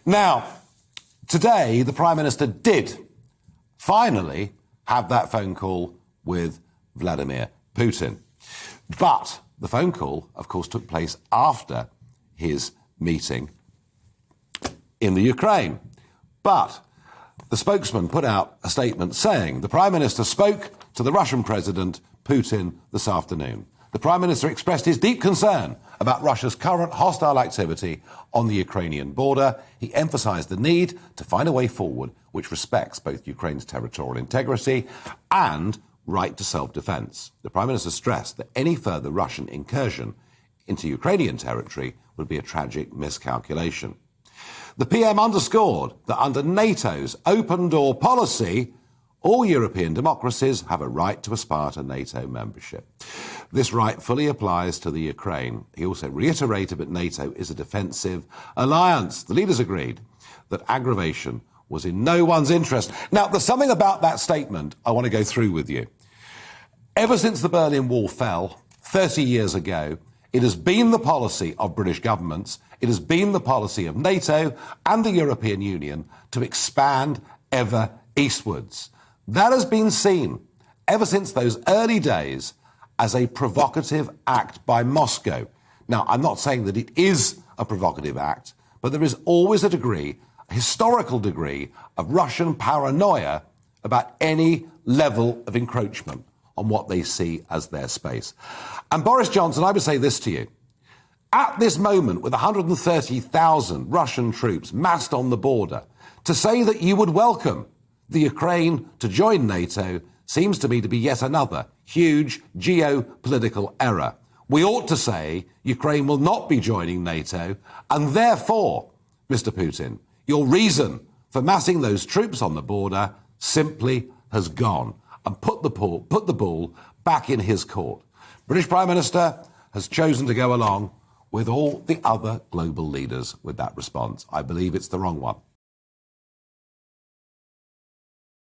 Now, today, the Prime Minister did finally have that phone call with Vladimir Putin. But the phone call, of course, took place after his meeting in the Ukraine. But the spokesman put out a statement saying the Prime Minister spoke to the Russian President Putin this afternoon. The Prime Minister expressed his deep concern about Russia's current hostile activity on the Ukrainian border. He emphasised the need to find a way forward which respects both Ukraine's territorial integrity and right to self-defence. The Prime Minister stressed that any further Russian incursion into Ukrainian territory would be a tragic miscalculation. The PM underscored that under NATO's open-door policy, all European democracies have a right to aspire to NATO membership. This right fully applies to the Ukraine. He also reiterated that NATO is a defensive alliance. The leaders agreed that aggravation was in no one's interest. Now, there's something about that statement I want to go through with you. Ever since the Berlin Wall fell 30 years ago, it has been the policy of British governments, it has been the policy of NATO and the European Union to expand ever eastwards. That has been seen ever since those early days as a provocative act by Moscow. Now, I'm not saying that it is a provocative act, but there is always a degree, a historical degree, of Russian paranoia about any level of encroachment on what they see as their space. And Boris Johnson, I would say this to you. At this moment, with 130,000 Russian troops massed on the border, to say that you would welcome the Ukraine to join NATO seems to me to be yet another huge geopolitical error. We ought to say Ukraine will not be joining NATO, and therefore, Mr. Putin, your reason for massing those troops on the border simply has gone, and put the ball back in his court. British Prime Minister has chosen to go along with all the other global leaders with that response. I believe it's the wrong one.